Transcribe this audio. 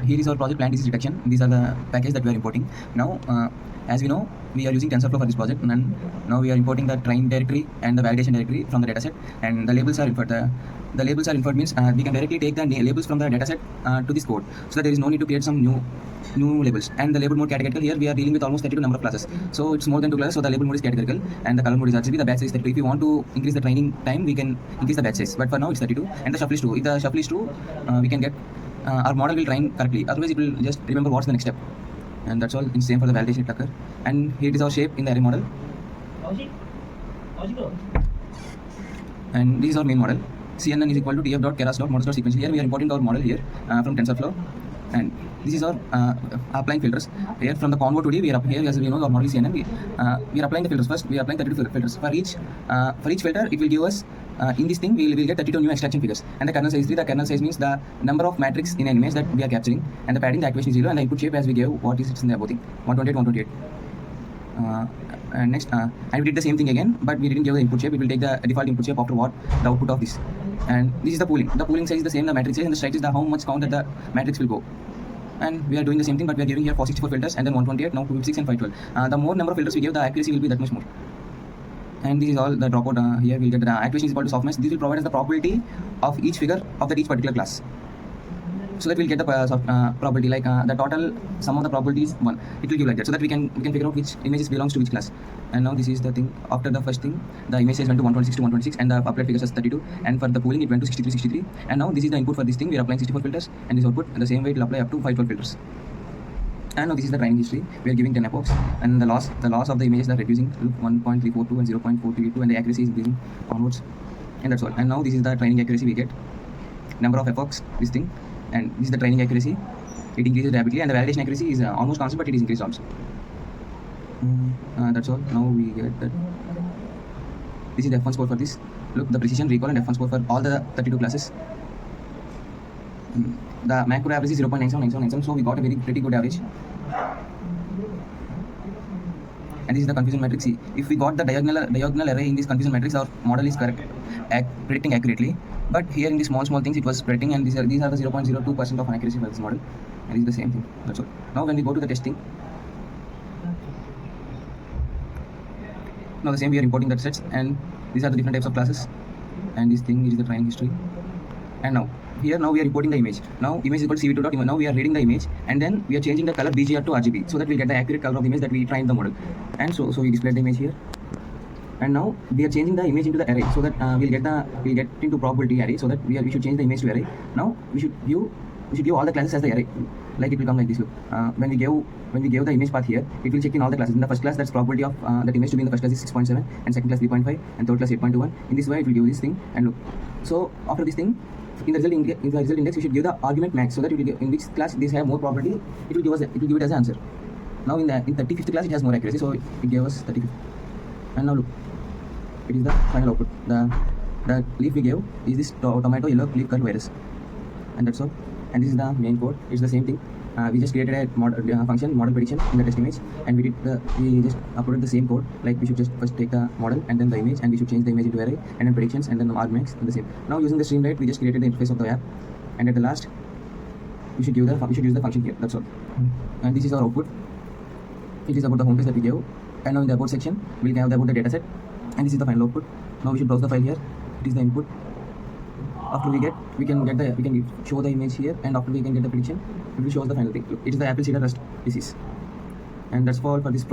Here is our project plant disease detection. These are the packages that we are importing. Now, as we know, we are using TensorFlow for this project, and now we are importing the train directory and the validation directory from the dataset, and the labels are inferred. The labels are inferred means we can directly take the labels from the dataset to this code, so that there is no need to create some new labels. And the label mode categorical, here we are dealing with almost 32 number of classes, so it's more than 2 classes, so the label mode is categorical, and the color mode is RGB. The batch size is 32. If you want to increase the training time, we can increase the batch size, but for now it's 32. And the shuffle is true. If the shuffle is true, we can get our model will train correctly, otherwise it will just remember what's the next step. And that's all. It's same for the validation it occur. And here it is our shape in the array model, and this is our main model. CNN is equal to tf.keras.models sequential. Here we are importing our model here from TensorFlow, and this is our applying filters. Here from the Convo 2D, we are up here, as we know our model is CNN. We are applying the filters first. We are applying 32 filters for each filter. It will give us in this thing we will get 32 new extraction figures. And the kernel size 3. The kernel size means the number of matrix in an image that we are capturing, and the padding, the activation is 0, and the input shape as we gave what is it in the above thing 128 128. And next, and we did the same thing again, but we didn't give the input shape. It will take the default input shape after what the output of this. And this is the pooling. The pooling size is the same, the matrix size, and the strike is the how much count that the matrix will go. And we are doing the same thing, but we are giving here 464 filters, and then 128, now 256 and 512. The more number of filters we give, the accuracy will be that much more. And this is all the dropout. Here we'll get the activation is equal to softmax. This will provide us the probability of each figure of each particular class, so that we'll get the probability, like the total sum of the probability is 1. It will give like that, so that we can figure out which images belongs to which class. And now this is the thing. After the first thing, the image size went to 126 to 126, and the applied figures is 32. And for the pooling, it went to 63. And now this is the input for this thing. We are applying 64 filters, and this output, and the same way it will apply up to 512 filters. And now this is the training history. We are giving 10 epochs, and the loss of the images are reducing to 1.342 and 0.432, and the accuracy is increasing onwards. And that's all. And now this is the training accuracy we get. Number of epochs, this thing. And this is the training accuracy. It increases rapidly, and the validation accuracy is almost constant, but it is increased also. That's all. Now we get that. This is the F1 score for this. Look, the precision, recall, and F1 score for all the 32 classes. The macro average is 0.9797, so we got a pretty good average. And this is the confusion matrix. See, if we got the diagonal array in this confusion matrix, our model is correct, predicting accurately. But here in the small things, it was predicting, and these are the 0.02% of accuracy for this model. And it's the same thing. That's all. Now when we go to the testing, now the same we are importing that sets, and these are the different types of classes. And this thing is the training history. And now here we are importing the image. Now image is equal to cv2.image. Now we are reading the image, and then we are changing the color BGR to RGB, so that we get the accurate color of the image that we trained the model. And so we display the image here. And now we are changing the image into the array, so that we'll get into probability array, so that we should change the image to array. Now we should give all the classes as the array, like it will come like this. Look, when we gave the image path here, it will check in all the classes. In the first class, that's probability of that image to be in the first class is 6.7, and second class 3.5, and third class 8.21. In this way, it will give this thing. And look, so after this thing, in the result index, we should give the argument max, so that it will give in which class this have more probability. It will give it as an answer. Now in 35th class, it has more accuracy, so it gave us 35th. And now look, it is the final output. The leaf we gave is this tomato yellow leaf curl virus, and that's all. And this is the main code. It's the same thing. We just created a function model prediction in the test image, and we just uploaded the same code. Like we should just first take the model and then the image, and we should change the image into array, and then predictions, and then the argmax, and the same. Now using the Streamlit, we just created the interface of the app, and at the last we should use the function here. That's all. And this is our output. It is about the homepage that we gave. And now in the about section, we'll have about the dataset, and this is the final output. Now we should browse the file here. It is the input. After we can show the image here, and after we can get the prediction, it will show us the final thing. Look, it is the Apple Cedar Rust disease. And that's all for this.